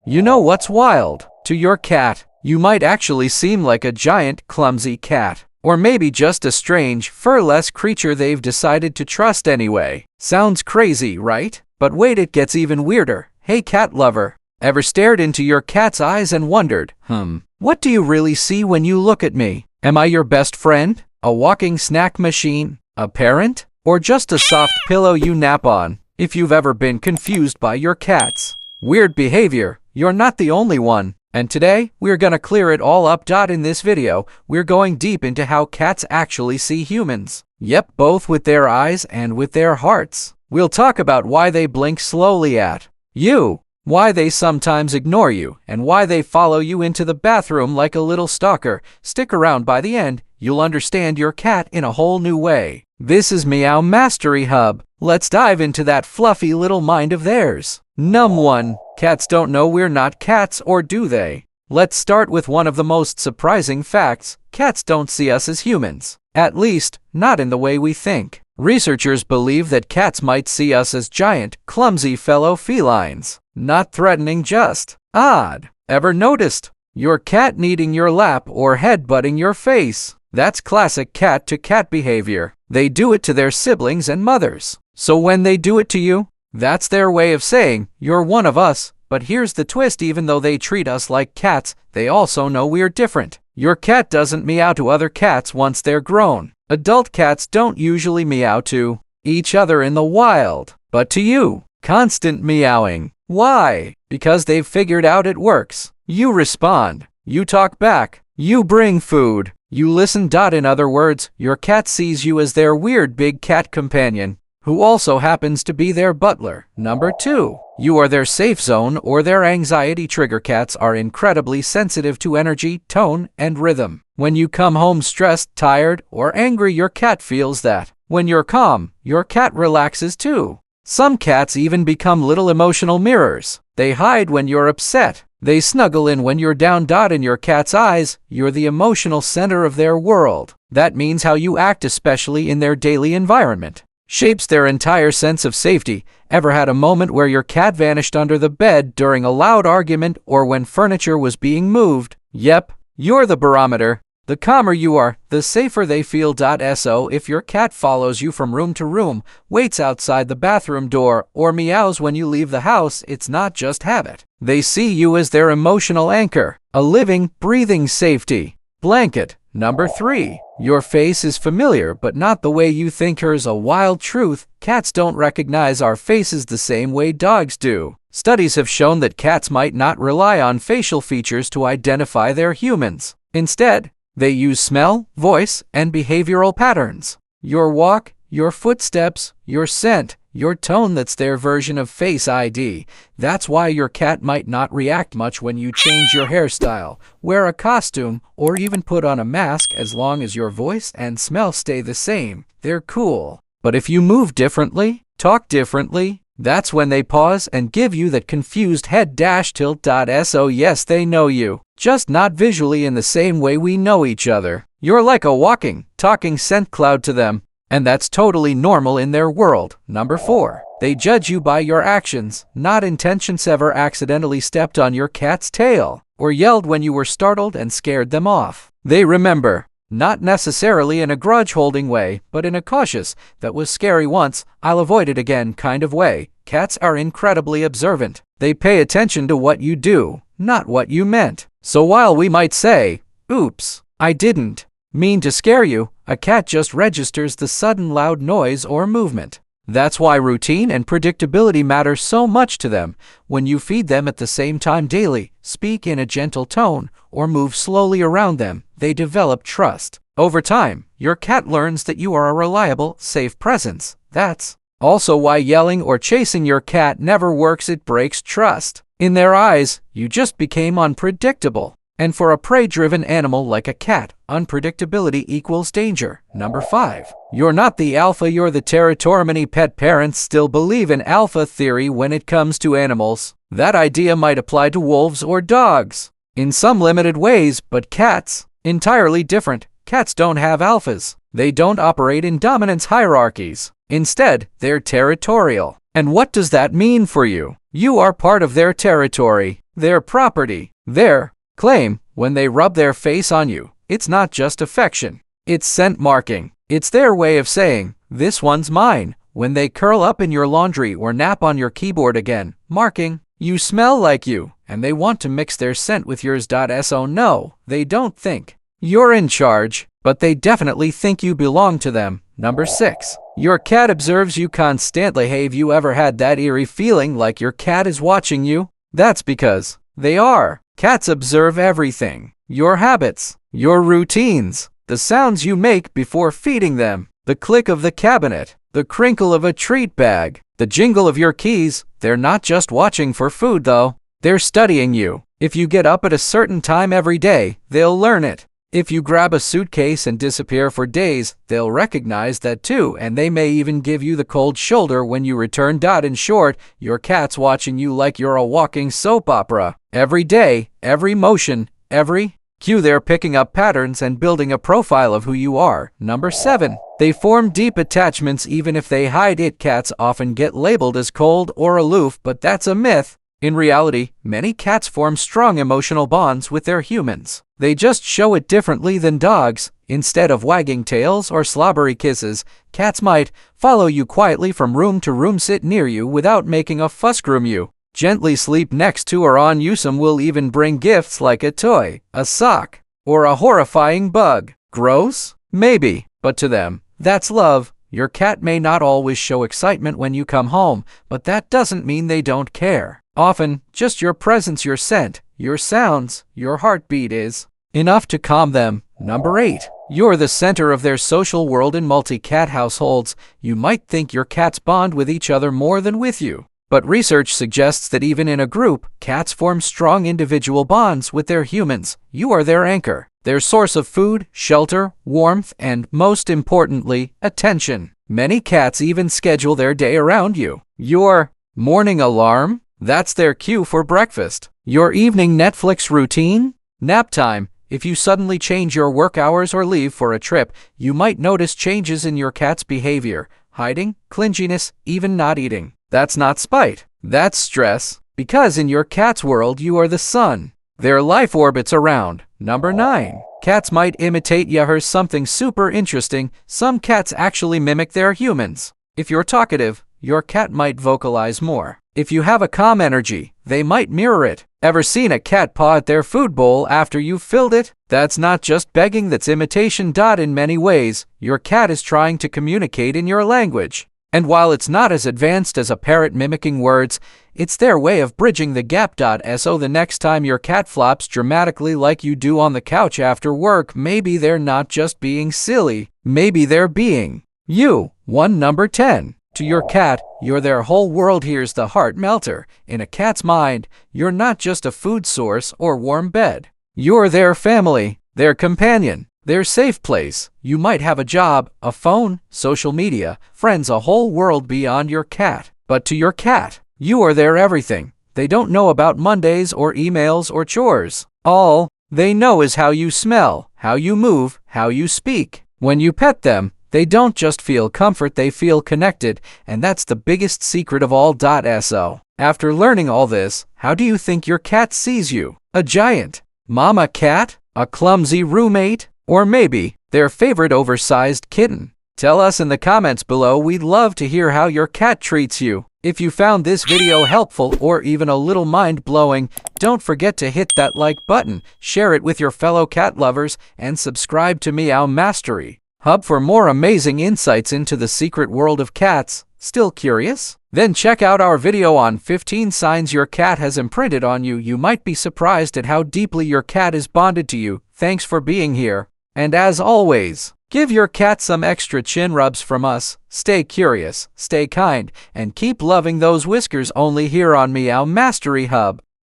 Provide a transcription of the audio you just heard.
You know what's wild? To your cat, you might actually seem like a giant, clumsy cat. Or maybe just a strange, furless creature they've decided to trust anyway. Sounds crazy, right? But wait, it gets even weirder. Hey cat lover, ever stared into your cat's eyes and wondered, what do you really see when you look at me? Am I your best friend? A walking snack machine? A parent? Or just a soft pillow you nap on? If you've ever been confused by your cat's weird behavior, you're not the only one. And today, we're gonna clear it all up. In this video, we're going deep into how cats actually see humans. Yep, both with their eyes and with their hearts. We'll talk about why they blink slowly at you, why they sometimes ignore you, and why they follow you into the bathroom like a little stalker. Stick around. By the end, you'll understand your cat in a whole new way. This is Meow Mastery Hub. Let's dive into that fluffy little mind of theirs. Num 1. Cats don't know we're not cats, or do they? Let's start with one of the most surprising facts. Cats don't see us as humans. At least, not in the way we think. Researchers believe that cats might see us as giant, clumsy fellow felines. Not threatening, just odd. Ever noticed your cat kneading your lap or headbutting your face? That's classic cat-to-cat behavior. They do it to their siblings and mothers. So when they do it to you, that's their way of saying, you're one of us. But here's the twist: even though they treat us like cats, they also know we're different. Your cat doesn't meow to other cats once they're grown. Adult cats don't usually meow to each other in the wild, but to you. Constant meowing. Why? Because they've figured out it works. You respond. You talk back. You bring food. You listen. In other words, your cat sees you as their weird big cat companion, who also happens to be their butler. Number 2. You are their safe zone or their anxiety trigger. Cats are incredibly sensitive to energy, tone, and rhythm. When you come home stressed, tired, or angry, your cat feels that. When you're calm, your cat relaxes too. Some cats even become little emotional mirrors. They hide when you're upset. They snuggle in when you're down. In your cat's eyes, you're the emotional center of their world. That means how you act, especially in their daily environment, shapes their entire sense of safety. Ever had a moment where your cat vanished under the bed during a loud argument or when furniture was being moved? Yep, you're the barometer. The calmer you are, the safer they feel. So if your cat follows you from room to room, waits outside the bathroom door, or meows when you leave the house, it's not just habit. They see you as their emotional anchor, a living, breathing safety blanket. Number 3. Your face is familiar, but not the way you think. Here's a wild truth. Cats don't recognize our faces the same way dogs do. Studies have shown that cats might not rely on facial features to identify their humans. Instead, they use smell, voice, and behavioral patterns. Your walk, your footsteps, your scent, your tone. That's their version of Face ID. That's why your cat might not react much when you change your hairstyle, wear a costume, or even put on a mask. As long as your voice and smell stay the same, they're cool. But if you move differently, talk differently, that's when they pause and give you that confused head tilt. So yes, they know you, just not visually in the same way we know each other. You're like a walking, talking scent cloud to them, and that's totally normal in their world. Number 4. They judge you by your actions, not intentions. Ever accidentally stepped on your cat's tail, or yelled when you were startled and scared them off? They remember. Not necessarily in a grudge-holding way, but in a cautious, that was scary once, I'll avoid it again kind of way. Cats are incredibly observant. They pay attention to what you do, not what you meant. So while we might say, oops, I didn't mean to scare you, a cat just registers the sudden loud noise or movement. That's why routine and predictability matter so much to them. When you feed them at the same time daily, speak in a gentle tone, or move slowly around them, they develop trust. Over time, your cat learns that you are a reliable, safe presence. That's also why yelling or chasing your cat never works. It breaks trust. In their eyes, you just became unpredictable. And for a prey-driven animal like a cat, unpredictability equals danger. Number 5. You're not the alpha, you're the territory. Many pet parents still believe in alpha theory when it comes to animals. That idea might apply to wolves or dogs in some limited ways, but cats, entirely different. Cats don't have alphas. They don't operate in dominance hierarchies. Instead, they're territorial. And what does that mean for you? You are part of their territory. their property. Their claim when they rub their face on you. It's not just affection. It's scent marking. It's their way of saying, "This one's mine." When they curl up in your laundry or nap on your keyboard again, marking, "You smell like you," and they want to mix their scent with yours. So no, they don't think you're in charge, but they definitely think you belong to them. Number 6. Your cat observes you constantly. Have you ever had that eerie feeling like your cat is watching you? That's because they are. Cats observe everything. Your habits, your routines, the sounds you make before feeding them, the click of the cabinet, the crinkle of a treat bag, the jingle of your keys. They're not just watching for food though. They're studying you. If you get up at a certain time every day, they'll learn it. If you grab a suitcase and disappear for days, they'll recognize that too, and they may even give you the cold shoulder when you return. In short, your cat's watching you like you're a walking soap opera. Every day, every motion, every cue, they're picking up patterns and building a profile of who you are. Number 7. They form deep attachments even if they hide it. Cats often get labeled as cold or aloof, but that's a myth. In reality, many cats form strong emotional bonds with their humans. They just show it differently than dogs. Instead of wagging tails or slobbery kisses, cats might follow you quietly from room to room, sit near you without making a fuss, groom you, gently sleep next to or on you. Some will even bring gifts like a toy, a sock, or a horrifying bug. Gross? Maybe, but to them, that's love. Your cat may not always show excitement when you come home, but that doesn't mean they don't care. Often, just your presence, your scent, your sounds, your heartbeat is enough to calm them. Number 8. You're the center of their social world. In multi-cat households, you might think your cats bond with each other more than with you. But research suggests that even in a group, cats form strong individual bonds with their humans. You are their anchor, their source of food, shelter, warmth, and, most importantly, attention. Many cats even schedule their day around you. Your morning alarm? That's their cue for breakfast. Your evening Netflix routine? Nap time. If you suddenly change your work hours or leave for a trip, you might notice changes in your cat's behavior. Hiding, clinginess, even not eating. That's not spite. That's stress. Because in your cat's world, you are the sun. Their life orbits around. Number 9. Cats might imitate you. Here's something super interesting. Some cats actually mimic their humans. If you're talkative, your cat might vocalize more. If you have a calm energy, they might mirror it. Ever seen a cat paw at their food bowl after you've filled it? That's not just begging, that's imitation. In many ways, your cat is trying to communicate in your language. And while it's not as advanced as a parrot mimicking words, it's their way of bridging the gap. So the next time your cat flops dramatically like you do on the couch after work, maybe they're not just being silly, maybe they're being you. Number 10. To your cat, you're their whole world. Here's the heart melter. In a cat's mind, you're not just a food source or warm bed. You're their family, their companion, their safe place. You might have a job, a phone, social media, friends, a whole world beyond your cat. But to your cat, you are their everything. They don't know about Mondays or emails or chores. All they know is how you smell, how you move, how you speak. When you pet them, they don't just feel comfort, they feel connected, and that's the biggest secret of all. So, after learning all this, how do you think your cat sees you? A giant mama cat? A clumsy roommate? Or maybe their favorite oversized kitten? Tell us in the comments below. We'd love to hear how your cat treats you. If you found this video helpful or even a little mind-blowing, don't forget to hit that like button, share it with your fellow cat lovers, and subscribe to Meow Mastery Hub for more amazing insights into the secret world of cats. Still curious? Then check out our video on 15 signs your cat has imprinted on you. You might be surprised at how deeply your cat is bonded to you. Thanks for being here. And as always, give your cat some extra chin rubs from us. Stay curious, stay kind, and keep loving those whiskers. Only here on Meow Mastery Hub.